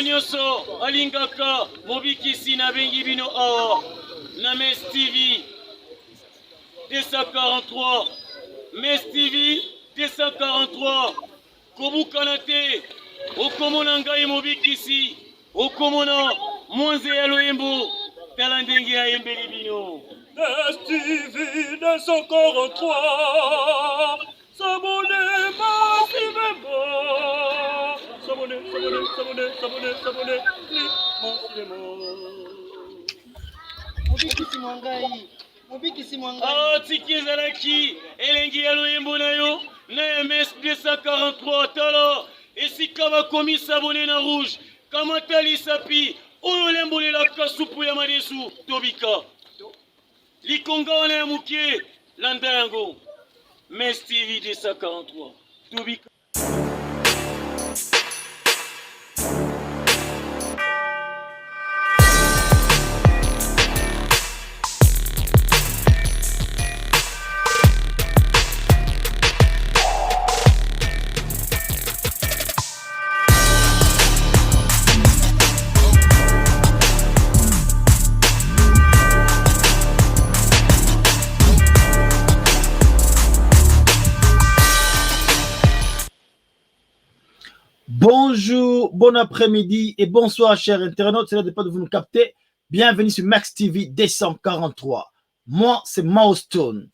nyonso alingaka mobikisi na bengi bino awa na Mes TV 243 Mes TV 243 kobukana te okomona ngai mobikisi okomona monze ya loyembo tala ndenge ya yembeli bino Mes TV 243 s'abonner massivement s'abonner mobikisi mwangai tiki ezalaki elengi ya loyembo na yo na MS 243 tala esika bakomi s'abonner na rouge kamata lisapi oyo lembolelaka supu ya madesu tobika likonga wana ya mokie landa yango Mes TV 243 tobika. Bonjour, bon après-midi et bonsoir chers internautes, c'est là de pas de vous nous capter. Bienvenue sur Max TV 243. Moi, c'est Milestone.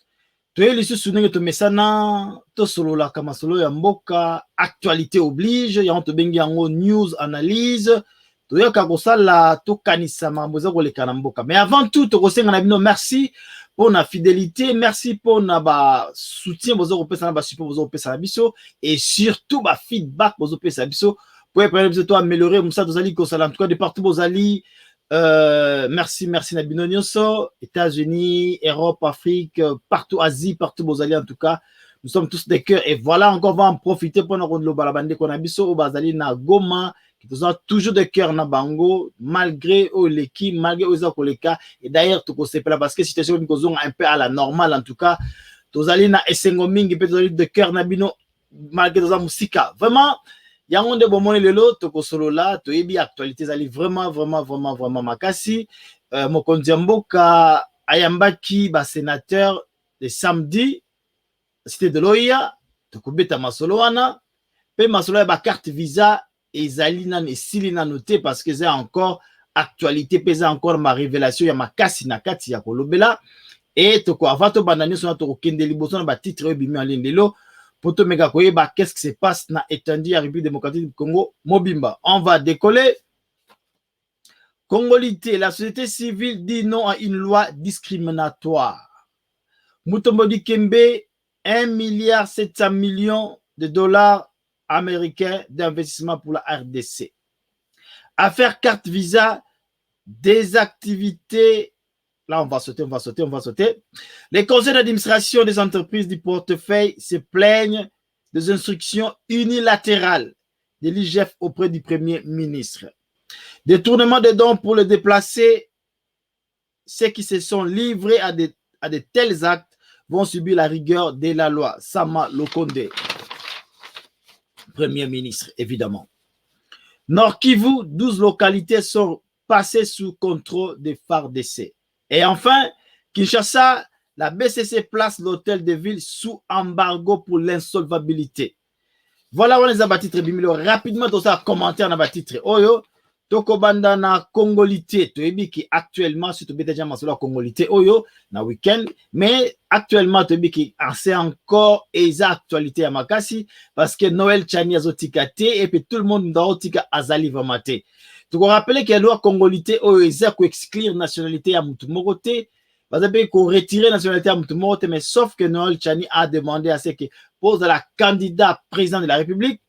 Tu es ici sur notre messana, to solo la kama solo ya mboka, actualité oblige, ya on te bengi yango news analyse. Tu es kakosala to kanisa mamboza ko lekana mboka. Mais avant tout, to kosenga na bino merci pour la fidélité, merci pour na soutien bozo kopesa na ba support bozo kopesa na biso et surtout ba feedback bozo kopesa biso pour permettre toi améliorer musa tozali kosala en tout cas de partout bozali merci na bino nyonso États-Unis, Europe, Afrique, partout Asie, partout bozali en tout cas nous sommes tous des cœurs et voilà encore on va en profiter pour nous lo balabande ko na biso bazali na Goma qui ont toujours de cœur na bango malgré l'équipe malgré aux koleka et d'ailleurs tout c'est pas parce que situation est un peu à la normale en tout cas tous allez na esengo mingi peut de cœur na bino malgré dans la musique vraiment il y a un de bon moment lelo to solo là to ebi actualité ali vraiment makasi mokonzi mboka ayambaki ba sénateur le samedi cité de Loya to kubeta masolo wana pe masolo ba carte visa ezali nan esili na noté parce que c'est encore actualité pesa encore ma révélation ya makasi na kati ya kolobela et to ko avant to bandani so to kende liboso na ba titre bimi en lelo poto mega koyeba qu'est-ce qui se passe na étendue ya République démocratique du Congo mobimba. On va décoller. Congolité, la société civile dit non à une loi discriminatoire. Mutombo Kembe 1,7 milliard de dollars américain d'investissement pour la RDC. Affaire carte visa, des activités. Là, on va sauter. Les conseils d'administration des entreprises du portefeuille se plaignent des instructions unilatérales de l'IGF auprès du Premier ministre. Détournement de dons pour les déplacer, ceux qui se sont livrés à de tels actes vont subir la rigueur de la loi. Sama Lokonde. Premier ministre, évidemment. Nord Kivu, 12 localités sont passées sous contrôle des FARDC. Et enfin, Kinshasa, la BCC place l'hôtel de ville sous embargo pour l'insolvabilité. Voilà, on les a battus très bien. Rapidement, tout ça, commentaire dans le titre. Oyo, Tokobanda na Congolité. Tu es qui actuellement, si tu es déjà sur la Congolité, Oyo, na week-end. Mais actuellement, tu es qui c'est encore et actualité à Makasi parce que Noël Chani a zotikate et puis tout le monde dans Otika Azali va mater. Tu te rappelles que la loi Congolité Oyo eza ko exclure nationalité à Mutumorote. Vous avez qu'on retirer nationalité à Mutumorote, mais sauf que Noël Chani a demandé à ce que pose à la candidat président de la République.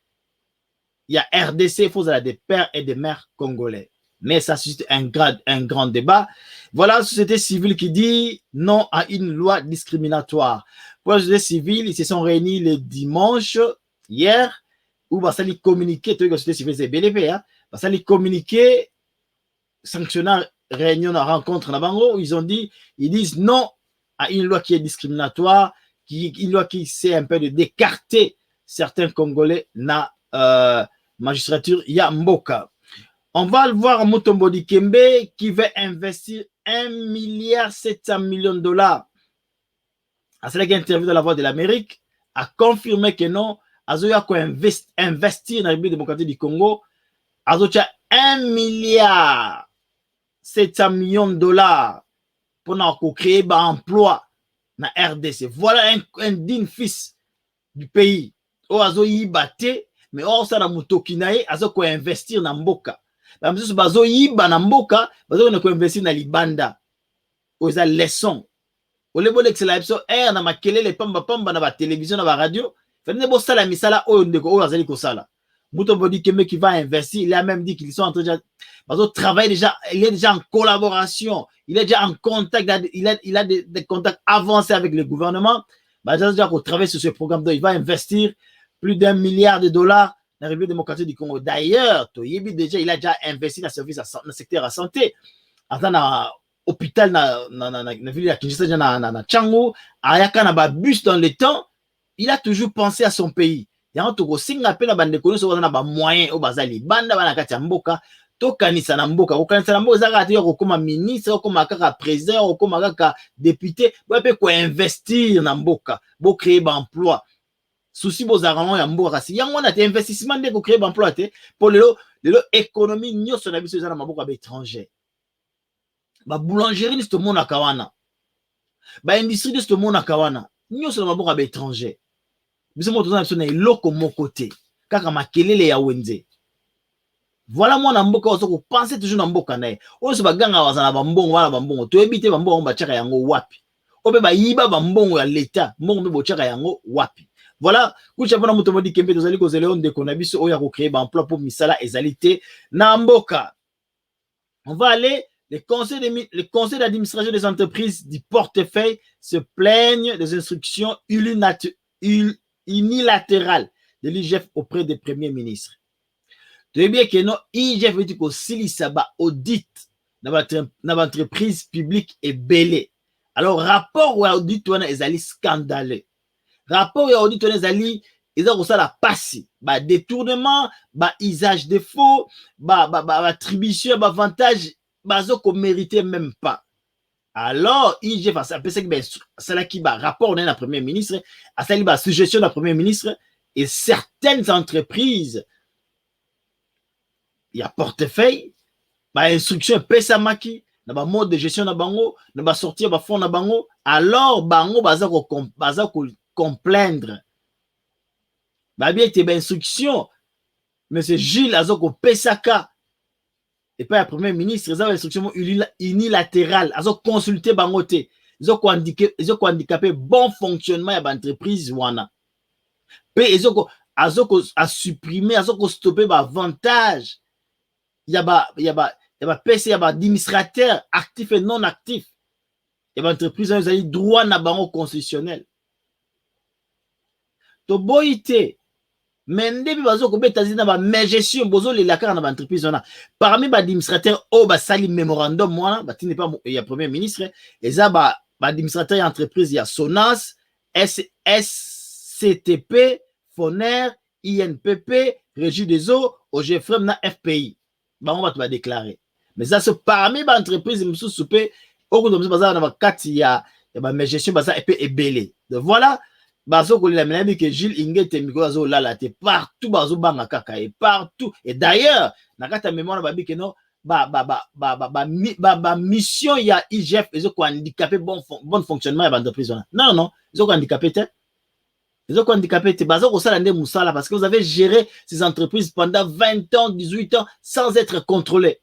Il y a RDC, il faut des pères et des mères congolais. Mais ça suscite un grand débat. Voilà la société civile qui dit non à une loi discriminatoire. Pour la société civile, ils se sont réunis le dimanche, hier, où ça les communiquer, la société civile, c'est BLP, hein, ça les communiquer, sanctionnant réunion, rencontre, où ils disent non à une loi qui est discriminatoire, une loi qui essaie un peu de d'écarter certains Congolais na magistrature ya mboka. On va le voir Mutombo Dikembe qui veut investir 1,7 milliard. À cette interview de la Voix de l'Amérique, a confirmé que non, Azoya ko investir dans la République démocratique du Congo, Azoya 1,7 milliard pour créer un emploi dans RDC. Voilà un digne fils du pays. O Azoyi bate, mais or ça na mutokinae, Azoko investir dans Mboka. Ba msusu bazo yiba na Mboka, bazo ko investir na Libanda. Oza leçon. Ole bo l'excella episode na makelele pamba pamba na ba télévision na ba radio. Fene bo sala misala oyo ndeko oyo azali ko sala. Mutombo Dikembe qui va investir, il a même dit qu'ils sont en train de travailler déjà, il est déjà en collaboration, il est déjà en contact, il a des contacts avancés avec le gouvernement. Déjà qu'on travaille sur ce programme, il va investir plus d'1 milliard de dollars dans la République démocratique du Congo. D'ailleurs, déjà, il a déjà investi dans le secteur de la santé. Dans l'hôpital, dans la ville de Kinshasa, dans Tchango, Ayaka na bus dans le temps, il a toujours pensé à son pays. Il y a un tour singa pe na bande kono so na ba moyen o bazali banda bana kati ya mboka to kanisa na mboka ko kanisa na mboka zaka te ko koma ministre ko koma kaka président ko koma kaka député bo pe ko investir na mboka bo créer ba emploi souci bo zarano ya mboka kasi yango na te investissement de ko créer ba emploi te pour lelo économie nyoso na biso za na mboka ba étranger ba boulangerie ni to mona kawana ba industrie de to mona kawana nyoso na mboka ba étranger. Biso moto na biso na eloko moko te kaka makelele ya wenze. Voilà moi na mboka oso ko penser toujours na mboka na ye. Oso baganga bazana ba mbongo wala ba mbongo to ebite ba mbongo ba tchaka yango wapi. Obe ba yiba ba mbongo ya l'état mbongo be tchaka yango wapi. Voilà, kucha bona Mutombo Dikembe tozali ko zele onde ko na biso oya ko créer ba emploi pour misala ezalité na mboka. On va aller les conseils d'administration des entreprises du portefeuille se plaignent des instructions unilatérale de l'IGF auprès des premiers ministres. Tu sais bien que non, IGF veut dire que si ça va audit dans l'entreprise publique est belé. Alors, rapport ou audit, on a des scandaleux. Rapport ou audit, on a des ils ont la passe, détournement, usage de faux, attribution, avantage, qu'on méritait même pas. Alors, IGF a appelé ça qui va rapport dans la première ministre, à ça qui va suggestion de la première ministre, et certaines entreprises, il y a portefeuille, instruction pesamaki, na ba mode de gestion na bango, na ba sortir ba fond na bango, alors bango baza ko complaindre. Ba bien te ba instruction, monsieur Gilles azoko pesaka. Et pas le premier ministre, ils ont une instruction unilatérale, ils ont consulté Bangote, ils ont handicapé bon fonctionnement de l'entreprise. Ils ont supprimé, ils ont stoppé l'avantage. Il y a PC, il y a administrateur actif et non actif. Il y a l'entreprise, ils ont droit à bango constitutionnel. To boité. Mais depuis bazo ko betazi na ba gestion bozo le lakara na ba entreprise wana parmi ba administrateur o ba sali memorandum wana ba tine pas ya premier ministre eza ba administrateur ya entreprise ya Sonas SCTP Foner INPP Régie des eaux OGFREM na FPI ba on va déclarer mais ça c'est parmi ba entreprise msu soupe o ko domso baza na ba kati ya ba gestion baza epé ebele donc voilà. Bazo ko la menabi que Gilles Ingete miko azo lala te partout bazo banga kaka et partout et d'ailleurs nakata mémoire babi que non mission ya IGF ils ont handicapé bon fonctionnement ya entreprise non ils ont handicapé bazo ko sala ndé musala parce que vous avez géré ces entreprises pendant 20 ans 18 ans sans être contrôlé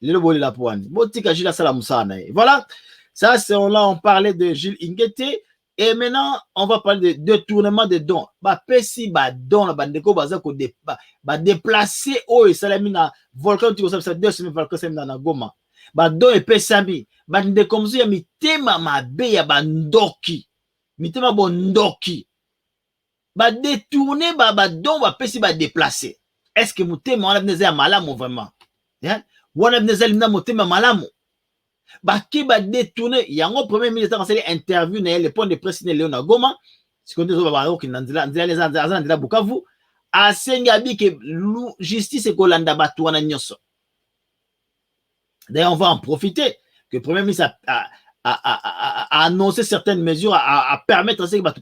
le bolé la poine botika Gilles sala musala voilà ça c'est là on parlait de Gilles Ingete. Et maintenant, on va parler de détournement de dons. Pesi don la bandeko baza ko déplacer o salamina volcan tu ça 2 semaines volcan semna na Goma. Don e pesami bandeko mzu ya mitema mabe ya bandoki. Mitema bondoki. Détourner don pesi déplacer. Est-ce que mutema wana bneza ya malamu vraiment? Hein? Wana bneza lina mutema malamu. Baki détourné yango premier ministre quand c'est interview na le point de presse ne Léona Goma si qu'on dit ba ki nandila les anzala Bukavu asenga bi que justice ko landa batu wana nyoso D'ailleurs, on va en profiter que le Premier ministre a annoncé certaines mesures à permettre à ce que la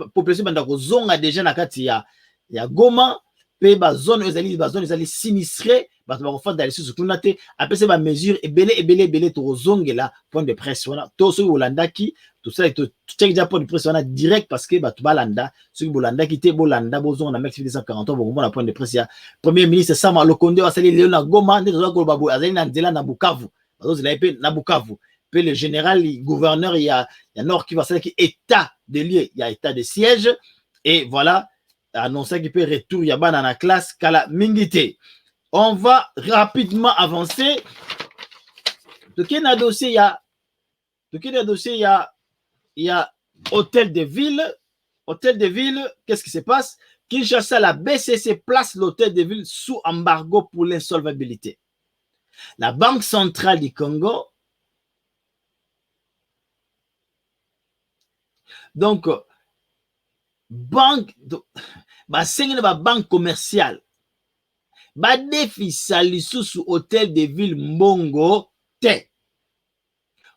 population de déjà dans la Goma, pe ba zone ezali sinistré, ba to ba fa dans les sous tout naté, après ces mesures ebele to zongela point de presse wana to so Bolanda ki tout ça to check déjà point de presse wana direct parce que ba to balanda ceux qui Bolanda ki te Bolanda bozon na Max 240 bon la point de presse ya Premier ministre Sama Lokonde asali leo na Goma ndeto za ko babo azali na nzela na Bukavu bazo zela pe na Bukavu pe le général gouverneur il y a Nord qui va ça qui état de lieu, il y a état de siège et voilà annoncer qu'il peut retour Yaba dans la classe Kala Mingite. On va rapidement avancer. De quel dossier il y a hôtel de ville. Hôtel de ville, qu'est-ce qui se passe? Kinshasa, la BCC place l'hôtel de ville sous embargo pour l'insolvabilité. La Banque centrale du Congo, donc, banque commerciale ba defisa lisusu hôtel de ville mbongo te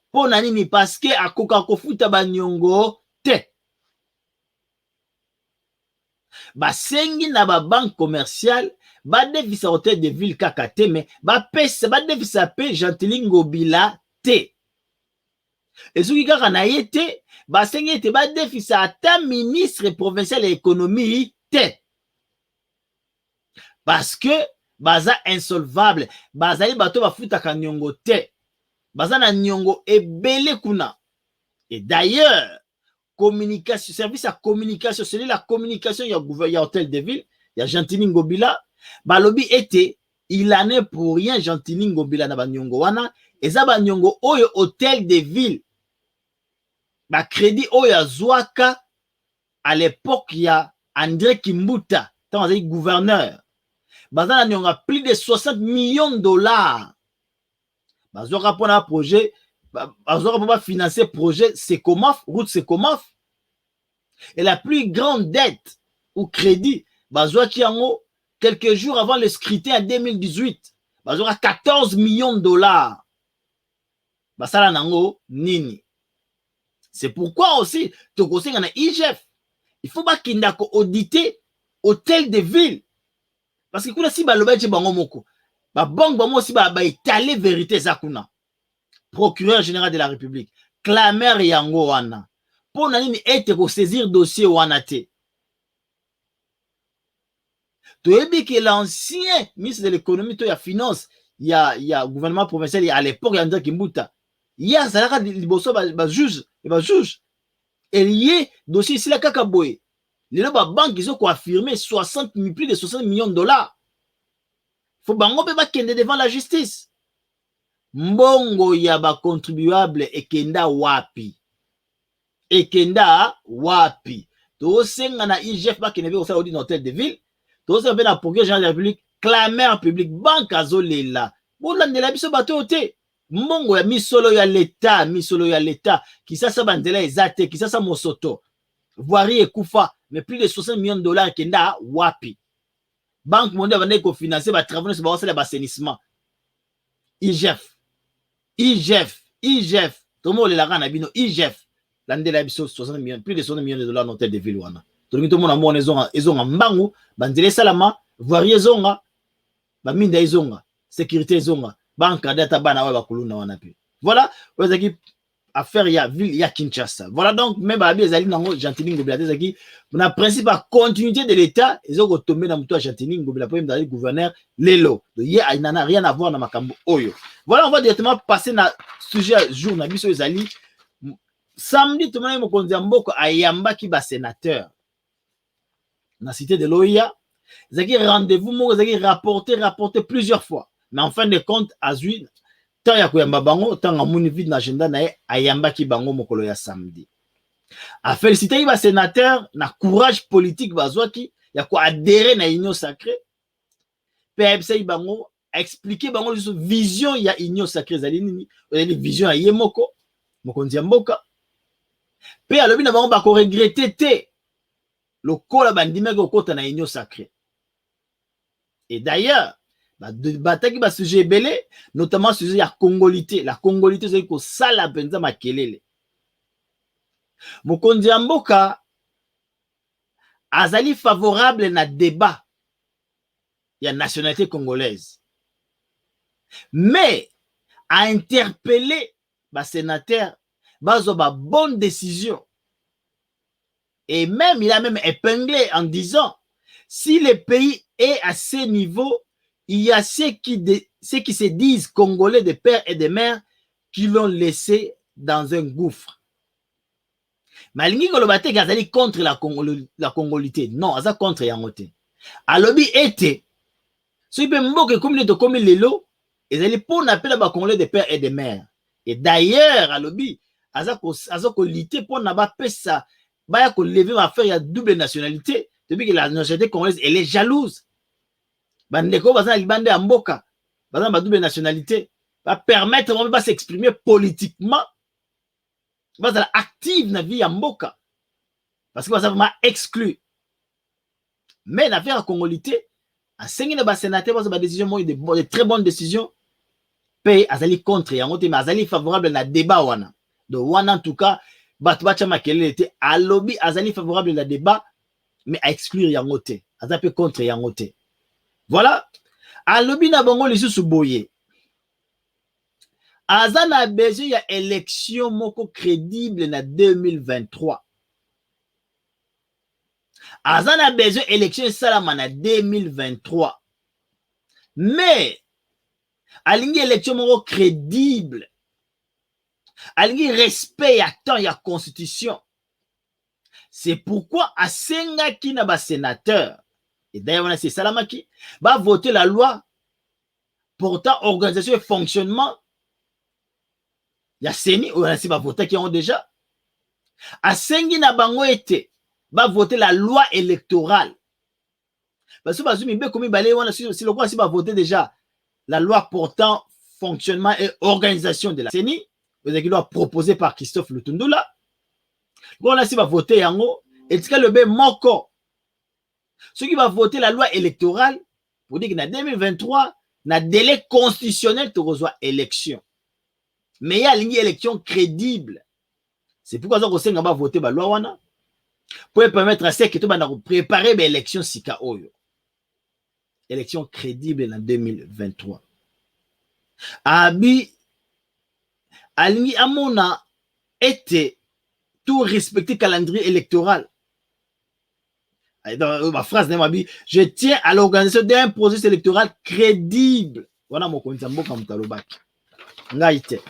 po na nini parce que akoka kofuta banyongo te basengi na ba banque commerciale ba defisa hôtel de ville kaka te mais ba defisa pe Gentil Ngobila te esuki kaka na ye te basengi ete ba defisa ata ministre provincial de l'économie te parce que baza insolvable bazali bato bafutaka nyongo te baza na nyongo ebele kuna et d'ailleurs communication service à communication c'est la communication ya hôtel de ville ya Gentil Ngobila balobi ete il en est pour rien Gentil Ngobila na banyongo wana eza banyongo oyo hôtel de ville ba crédit oyo azwaka à l'époque ya André Kimbuta tant azali gouverneur bazana nyonga plus de 60 millions de dollars bazwaka pour un projet bazwaka pour financer projet Secomaf route Secomaf et la plus grande dette ou crédit bazwaki yango quelques jours avant le scrutin en 2018 bazwaka 14 millions de dollars basala nango nini. C'est pourquoi aussi, IGF, il faut pas qu'il n'ait audité hôtel de ville. Parce que si balobaji bango moko, ba banque bango aussi ba étaler vérité zakuna. Procureur général de la République, clameur yango wana. Pour nani ete ko saisir dossier wana te. Toyebi que l'ancien ministre de l'économie to ya finance, il y a gouvernement provincial à l'époque il y a André Kimbuta. Il y a ça liboso ba juge et lié dossier ici la kakaboy les banques ils ont confirmé plus de 60 millions de dollars. Faut bango pe ba kende devant la justice mbongo ya ba contribuable ekenda wapi to senga na IGF ba kende ko sa audit hôtel de ville to senga na procureur général de la République clameur public banque azolela bolandela biso bato te mbongo ya misolo ya l'État qui ça bandela ezate qui ça mosoto voirie ekufa mais plus de 60 millions de dollars kenda wapi banque mondiale va ko financer ba travaux sur ba assainissement IGF tomo le la kana bino IGF landela biso 60 millions plus de 60 millions de dollars hôtel de ville wana to ngito mona mona ezonga mbangu bandele salama voirie zonga ba minda ezonga sécurité ezonga banque data bana wa bakuluna wana pe voilà ozaki affaire ya ville ya Kinshasa voilà donc même ba ezali nango Gentil Ngobila ezaki na principe à continuité de l'état ezoko tomber na muto Gentil Ngobila pour même gouverneur lelo ye n'a rien à voir na makambo oyo. Voilà, on va directement passer na sujet jour na biso ezali samedi tomona mokonzi mboko ayamba ki ba sénateur na cité de l'OIA ezaki rendez-vous moko ezaki rapporté plusieurs fois. Mais en fin de compte, Azui, tant ya koyamba bango, tant amuni vide na agenda na ayamba ki bango mokolo ya samedi. A féliciter ba sénateur na courage politique bazwaki ya ko adhérer na union sacrée. PFC bango expliquer bango vision ya union sacrée zali nini, vision ya yemoko mokonzi mboka. Pe alobi na bango ba ko regretter te lokola bandimeka okota na union sacrée. Et d'ailleurs bataki ba sujet ebele, notamment sujet ya congolité. La congolité c'est ko sala penza makelele. Mokonzi ya mboka azali favorable na débat ya nationalité congolaise. Mais a interpellé ba sénateur bazo ba bonne décision. Et même il a même épinglé en disant si le pays est à ce niveau, il y a ceux qui se disent congolais de père et de mère qui l'ont laissé dans un gouffre. Malingi kolobate gazali contre la congolité. Non, aza contre yangote. Alobi ete so pe mboke comme to comme lelo ezali pour appeler ba congolais de père et de mère. Et d'ailleurs alobi aza ko lité pour na ba pesa ba ya ko lever ma faire ya double nationalité depuis que la nationalité congolaise elle est jalouse. Bandeko bazana libande ya mboka bazana ba double nationalité va permettre on va s'exprimer politiquement. Bazala active na vie ya mboka parce que bazala vraiment exclu. Mais la affaire à congolité a sengi na ba sénateur bazala ba décision de très bonnes décisions pe azali contre yango te mais azali favorable na débat wana. Donc wana en tout cas batu bacha makelele te alobi azali favorable na débat mais à exclure yango te azali pe contre yango te. Voilà, alobi na bango lisusu boye aza na besoin ya élection moko crédible na 2023. Aza na besoin élection salama na 2023. Mais alingi élection moko crédible. Alingi respect ya temps ya constitution. C'est pourquoi asenga ki na ba sénateur et d'ailleurs c'est salamaki va voter la loi portant organisation et fonctionnement. Il y a Seni, ou si va voter qui ont déjà. A Sengi na bango ete, va voter la loi électorale. Parce que bazumi be komi balé wana si le quoi si va voter déjà la loi portant fonctionnement et organisation de la Seni, vous avez loi proposée par Christophe Lutundula. Voilà si va voter yango et tika le be moko. Ceux qui va voter la loi électorale pour dire que dans 2023 na délai constitutionnel tu reçois élection. Mais il y a une élection crédible. C'est pourquoi on va voter la loi wana pour permettre à ceux qui ont préparé l'élection sika oyo. Élection crédible en 2023. Abi alingi amona était tout respecter calendrier électoral. Dans ma phrase je tiens à l'organisation d'un processus électoral crédible. Voilà mon konza mboka mutalobaki. Ngaite.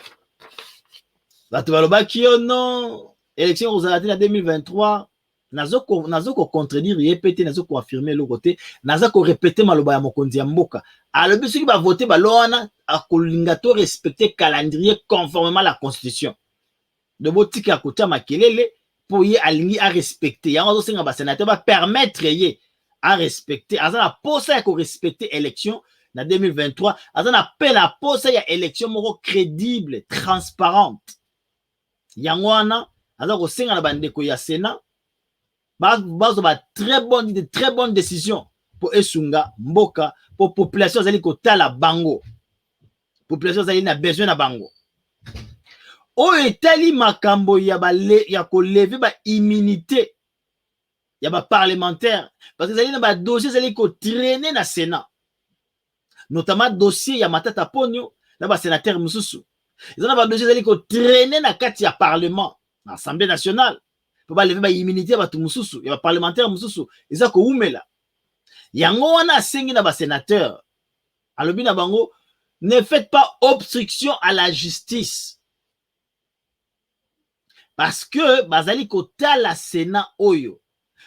Bato balobaki yo non élection aux en 2023 nazo ko contredire répéter nazo ko affirmer le côté nazo ko répéter maloba ya mokonzi ya mboka alobi soki ba voter ba loana akolinga to respecter calendrier conformément à la constitution de botika ya kotia makelele pour y alingi à respecter yango senga ba sénateur ba permettre ye à respecter azana posa ya ko respecter élection na 2023 azana pela posa ya élection moko crédible transparente. Yango wana aza ko senga na bandeko ya Sénat bazo ba très bonne décision pour esunga mboka pour population zali ko tala bango population zali na besoin na bango o etali makambo ya ko lever ba immunité ya ba parlementaire parce que zali na ba dossier zali ko traîner na Sénat notamment dossier ya Matata Ponyo na ba sénateur mususu. Ils ont besoin d'aller traîner dans le Parlement, l'Assemblée nationale, pour pas lever l'immunité à tout mususu, il y a parlementaire mususu, ils ont koumé là. Yango wana sengi na ba sénateur. Alobi na bango, ne faites pas obstruction à la justice. Parce que bazali kota la Sénat oyo.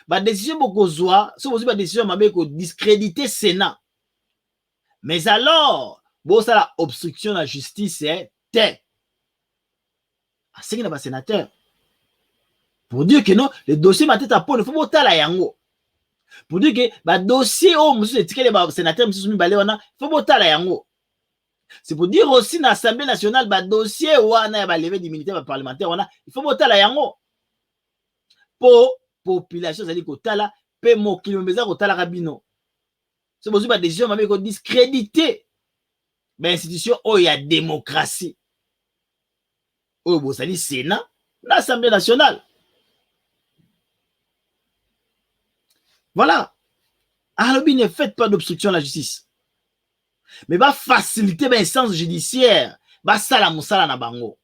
Ba décision bokozwa, so bozi ba décision mabe ko discréditer Sénat. Mais alors, bon ça la obstruction à la justice c'est c'est un sénateur pour dire que non le dossier Matata Ponyo il faut boter la yango pour dire que ba dossier o monsieur étiqueté ba sénateur monsieur Mibale wana il faut boter la yango c'est pour dire aussi dans l'Assemblée nationale ba dossier wana ba lever d'immunité ba parlementaire wana il faut boter la yango pour population zali kotala pe mokili mbeza kotala rabino C'est besoin de décision mais qu'on discréditer l'institution où il y a démocratie. Où vous allez Sénat, l'Assemblée nationale. Voilà. Alors, ne faites pas d'obstruction à la justice. Mais va faciliter l'instance judiciaire. Va sala musala na bango.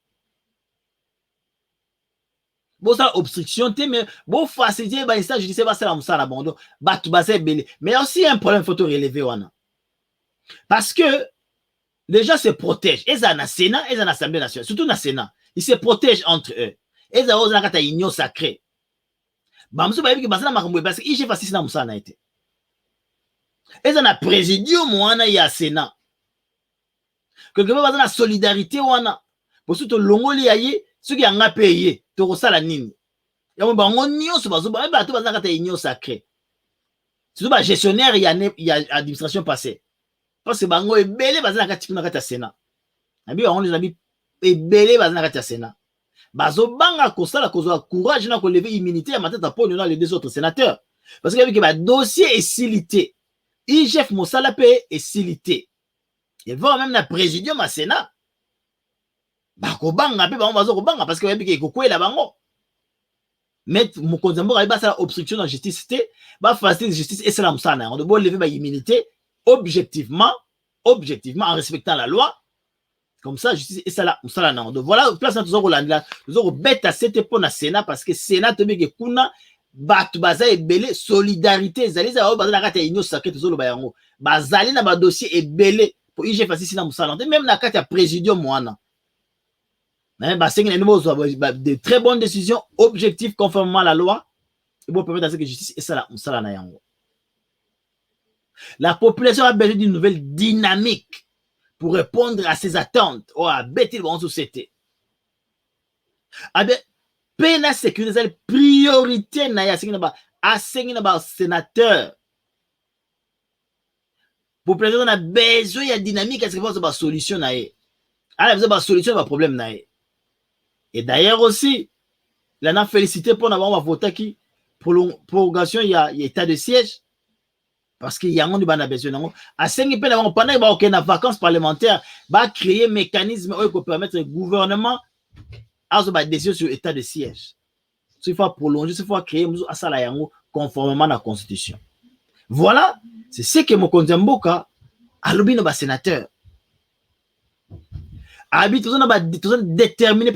Bon, ça, obstruction, mais bon, faciliter l'instance judiciaire, va sala musala na bango. Bah, tu vas belé. Mais aussi, un problème, il faut relever, wana. Parce que les gens se protègent. Ils sont dans le Sénat, ils sont dans l'Assemblée nationale. Surtout dans le Sénat. Ils se protègent entre eux. Ils sont dans la union sacrée. Bamsou ba yebiki basana makambo parce que ije fasisi na musana été. Eza na présidium wana ya Sénat. Quelque part basana solidarité wana. Bosu to longoli yaye soki yanga paye to kosala nini. Ya mo bango nyonso bazo ba to basana kata union sacrée. Surtout ba gestionnaire ya administration passée. Parce que bango ebele basana kata kuna kata Sénat. Nabi bango les nabi ebele basana kata Sénat. Bazo banga kosala kozwa courage na ko lever immunité à matata pour les deux autres sénateurs parce que avec le dossier est silité IGF Mosala pe est silité il va même na présidium à Sénat bako banga pe bango bazo ko banga parce que avec ko kwela bango mais mokonzi mboka ba sala obstruction en justice té ba faciliter justice et cela musana on doit lever ba immunité objectivement en respectant la loi. Comme ça, justice et ça là, donc voilà, place na tozoko landela, tozoko beta cette pour na Sénat parce que Sénat te beke kuna batu baza ebele solidarité zali za o baza na kati ya union sacrée tozolo ba yango. Bazali na ba dossier ebele pour IG fasisi na musala, même na kati ya présidium wana. Mais ba sengi na nouveau de très bonnes décisions objectives conformément à la loi et pour permettre à ce que justice et ça là musala na yango. La population a besoin d'une nouvelle dynamique pour répondre à ses attentes. Oh, à bêter le société. Ah bien, peine à sécuriser la priorité na sénateur. Population a besoin de dynamique à ce que la solution na ye. Elle a besoin de solution à problème na ye. Et d'ailleurs aussi, il a félicité pour avoir voté qui prolongation il y a état de siège. Parce qu'il y a un besoin. À 5 pendant qu'il y a vacances parlementaires, va créer un mécanisme pour permettre au gouvernement à se décider sur l'état de siège. Il faut prolonger, il faut créer conformément à la Constitution. Voilà, c'est ce que Mokonzi Mboka a lobby nos sénateurs. Abi tous on déterminé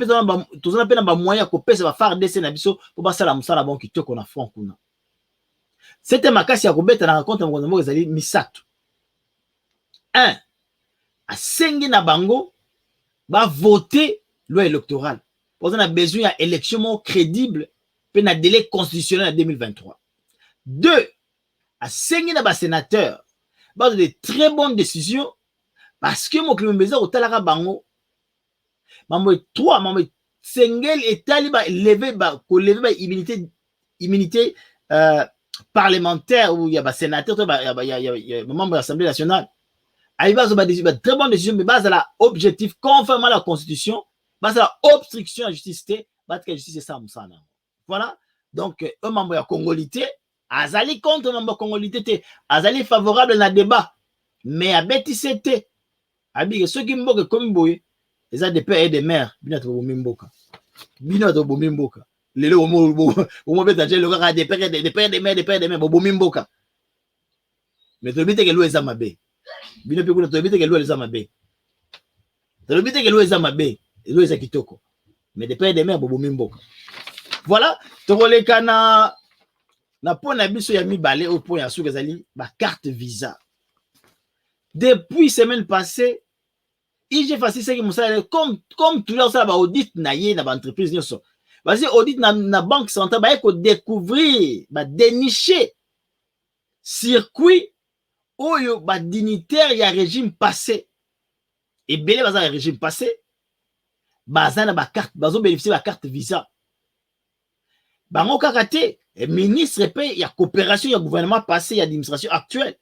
tous on appelle moyen qu'on peut faire des sénateurs pour passer la musala bon qui qu'on a franc kuna. C'était ma casse à Robert na raconte mon mot ezali misato. 1 à sengi na bango va voter loi électorale. Parce qu'on a besoin d'une élection crédible pour un délai constitutionnel en 2023. 2 à sengi na ba sénateur va de très bonnes décisions parce que mon climat besoin au talara bango. Mambo 3 mambo sengel et taliba lever ba ko lever ba immunité parlementaire où il y a des sénateurs, il y a des membres de l'Assemblée nationale. Il va avoir très bonnes décisions, mais base à la objectif, conformément à la Constitution, base à la obstruction à la justice, base à la justice, c'est ça. Voilà. Donc, un membre de la Congolité, Azali contre un membre de la Congolité, Azali favorable dans le débat, mais à Bétissété, ceux qui m'ont comme boy, ils ont des pères et des mères, bien trop mimboka. Bien trop mimboka. Les lots au des pères des mères bobomimboka mais tu que l'eau est amabé bino pe kuna tu que l'eau est amabé tu que l'eau est amabé l'eau est kitoko mais des pères des mères bobomimboka voilà to koleka na pona biso ya mibale au point ya suka zali ba carte visa depuis semaine passée j'ai fait ça que comme tout ça ba audit na ye na ba entreprise nyonso. Vas-y, audit na banque centrale, bah, il faut découvrir, bah, dénicher circuit où il y a dignitaire, il y a régime passé. Et belé, bah, régime passé, bah, ça, bah, carte, bah, bénéficier de la carte visa. Bah, on karaté, ministre, il y a coopération, il y a gouvernement passé, il y a administration actuelle.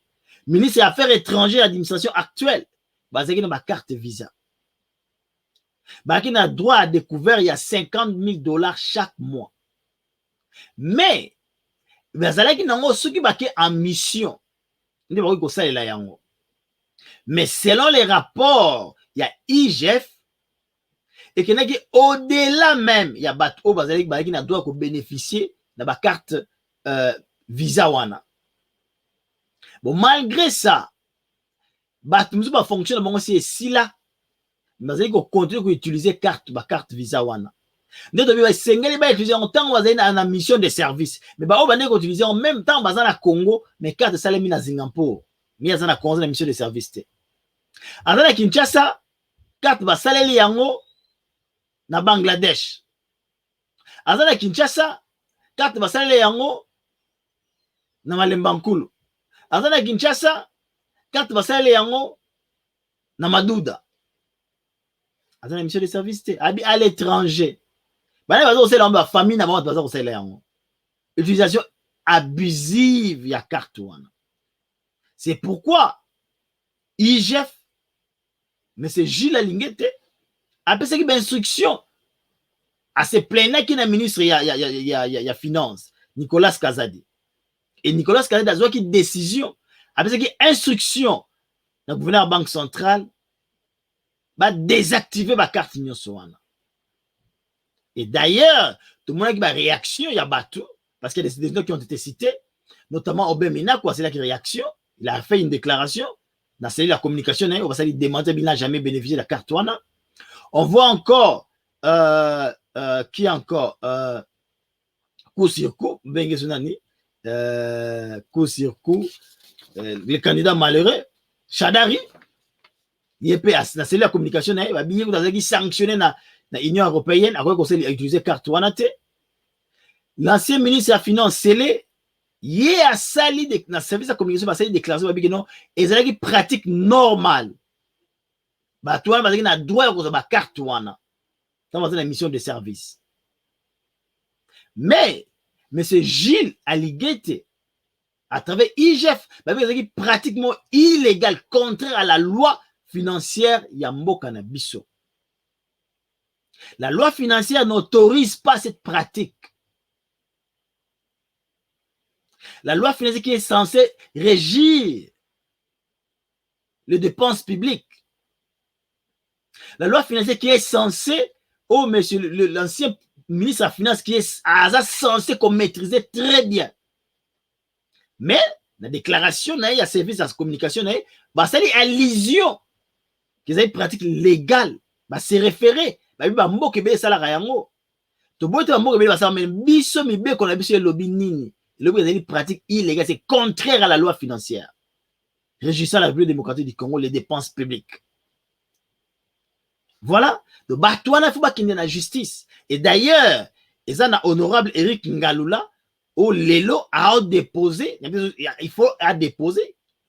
Ministre des Affaires étrangères, administration actuelle. Bah, ça, il y a carte visa. Bah, qui a droit à découvert, il y a $50,000 chaque mois. Mais, bah, ça qui n'a pas ceux qui en mission. Mais selon les rapports, il y a IGF et qu'il y a au-delà même, il y a Bato Bazalik qui doit bénéficier de la carte Visa Wana. Bon, malgré ça, Bato va fonctionner bon aussi si là, Bazalik continue à utiliser carte Visa Wana. Nous devons utiliser en temps où on a une mission de service. Mais on va utiliser en même temps dans le Congo, mais carte salami na Singapour. Mais on a une mission de service. En dans Kinshasa, carte va salali yango na Bangladesh. En dans Kinshasa, carte va salali yango na Malembankulu. En dans Kinshasa, carte va salali yango na Maduda. En dans mission de service à l'étranger. Utilisation abusive ya carte wana. C'est pourquoi IGF, M. Gilles Alingete, a fait une instruction à se plaindre qui est le ministre ya finance, Nicolas Kazadi. Et Nicolas Kazadi a fait une décision, a fait une instruction dans le gouverneur de la Banque centrale, va désactiver la carte wana. Et d'ailleurs, tout le monde a une réaction, il y a Batou, parce qu'il y a des décisions qui ont été citées, notamment Obemina, c'est là qui a une réaction. Il a fait une déclaration dans la communication, on va s'aller demander, il n'a jamais bénéficié de la carte Wana. On voit encore, qui encore, coup sur coup, le candidat malheureux, Chadari, il est dans la communication, il va bien sanctionner dans l'Union européenne, à quoi qu'on sait utiliser carte Wana. L'ancien ministre de la Finance, Sélé, il est à sali dans le service de communication, il a déclaré que non, et c'est une pratique normale. Bah, toi, il a droit à la carte Wana. Ça va être une mission de service. Mais, M. Gilles Aliguete, à travers IGF, c'est pratiquement illégal, contraire à la loi financière Yambo Canabiso. La loi financière n'autorise pas cette pratique. La loi financière qui est censée régir les dépenses publiques. La loi financière qui est censée, oh monsieur, l'ancien ministre de la Finance qui est censé qu'on maîtrisait très bien. Mais la déclaration, il y a service de la communication, c'est une allusion qu'ils ont une pratique légale. C'est référé. C'est une pratique illégale, c'est contraire à la loi financière régissant la République démocratique du Congo, les dépenses publiques. Voilà. Donc, il faut qu'il y ait la justice. Et d'ailleurs, il y a un honorable Eric Ngalula, où Lelo a déposé,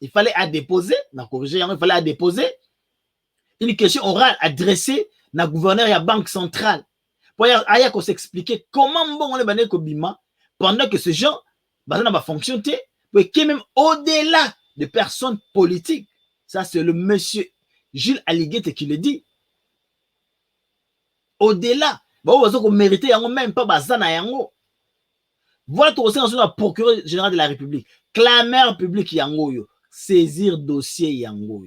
il fallait déposer une question orale adressée à la gouverneur de la Banque centrale. Pour s'expliquer comment on est Kobima pendant que ce gens va fonctionner, qui est même au-delà de personnes politiques. Ça, c'est le monsieur Gilles Aliguete qui le dit. Au-delà, on mérite même pas Bazana Yango. Voilà tout aussi le procureur général de la République. Clameur public Yango. Saisir dossier Yango.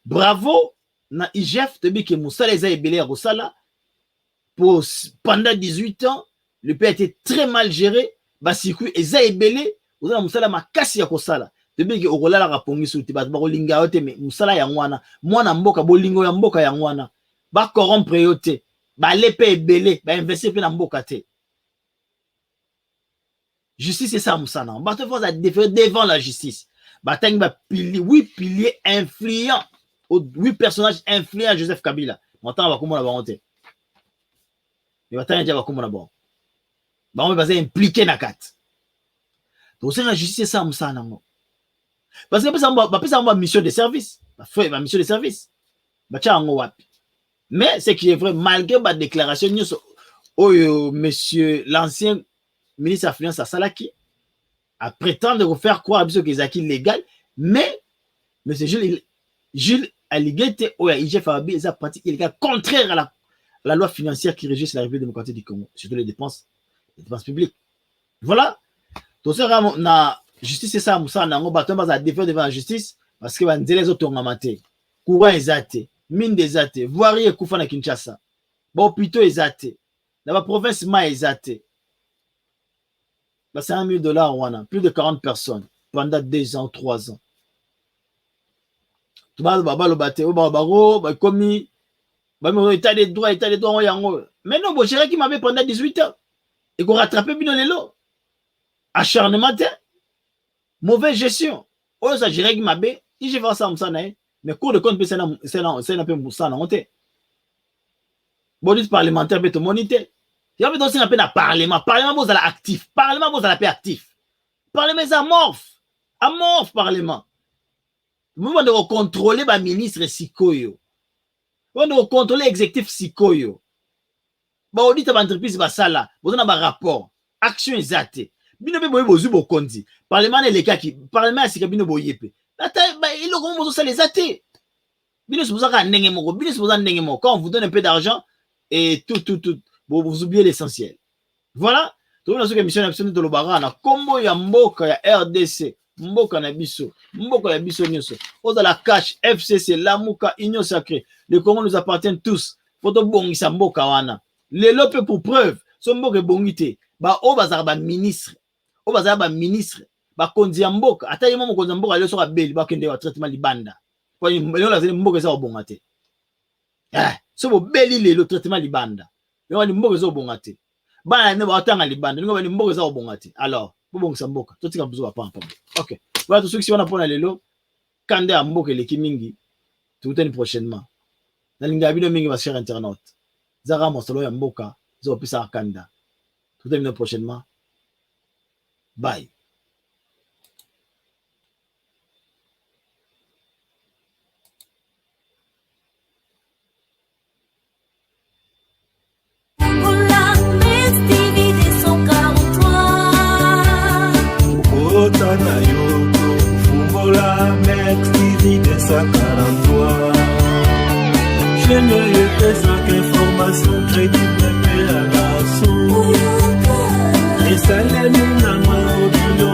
Bravo, na IGF, que Moussa les a ébélés à Rosala. Pendant 18 ans, le pays a été très mal géré. Circuit et za ébélé. Vous avez Moussa ma casse ya Rosala. Depuis que Orola la rapongi sur le barolinga ote, mais Moussa ya Mwana. Mwana mboka, bolingo ya mboka ya Mwana. Ba corrompre yote. Ba l'épée ébélé. Ba investir dans mboka te. Justice, c'est ça, Moussa. Ba te force à déférer devant la justice. Ba teng ba pilier, 8 piliers influents. 8 personnages influents à Joseph Kabila. Maintenant, on va comment la volonté. Mais maintenant, on va comment la bonne. On va impliquer na kat. Donc, c'est la justice, c'est ça, Moussa. Parce que ça va mission de service. Ma mission de service. Mais ce qui est vrai, malgré ma déclaration, monsieur l'ancien ministre de la Finance à Salaki a prétendu refaire croire à M. Kezaki légal, mais M. Gilles Aliguete, IGF Arabi, sa pratique illégale contraire à la loi financière qui régit la République démocratique du Congo, surtout les dépenses publiques. Voilà. Donc, ça, on a justice c'est ça musa nango bato baza défendre devant la justice parce que banzela ezotonga mate courant ezate mine ezate voirie ekufa na Kinshasa ba hôpitaux ezate na ba province ma ezate ba $100 000 wana plus de 40 personnes pendant 2 ans 3 ans tout ba lo bate o ba ba komi ba mo état de droit yango mais non bo gérer qui m'avait pendant 18 ans et qu'on rattraper bino lelo acharnement mauvaise gestion oh ça gérer qui m'avait il je vais ça musa na mais cour de compte c'est na pe musa na honte bonus parlementaire beto monité il y avait aussi un peu na parlement vous allez actif parlement vous allez actif parlement c'est amorphe parlement vous devez contrôler ba ministre sikoyo vous devez contrôler exécutif sikoyo ba audit ba entreprise ba sala vous avez ba rapport action exacte bino be boye bozu bokondi parlement le kaki parlement sika bino boyepe ata ba il ko mo ça les até bino se bozaka ndenge moko bino se bozaka ndenge moko quand on vous donne un peu d'argent et tout vous oubliez l'essentiel voilà tout na soka mission absolue de lobara na kombo ya mboka ya RDC mboka na biso nyonso oza la cash FCC Lamuka Union Sacrée le Congo nous appartient tous photo bongisa mboka wana les lope pour preuve so mboka bongité ba o bazaka ba ministre ba konzi ya mboka ata yemo mokonzi ya mboka le soka beli ba kende wa traitement libanda kwa lelo la zeli mboka za obongate so bo beli le traitement libanda yo ni mboka za obongate bana ne ba tanga libanda ngo ba ni mboka za obongate alors bobongisa mboka totika buzo ba pampa OK voilà tout ce qui wana pona lelo kande ya mboka leki mingi tuteni prochainement na linga bino mingi ba cher internaute zara mosolo ya mboka zo pisa kanda tuteni prochainement bye. Je ne présente information crédible et à la source. Les salaires nous n'ont pas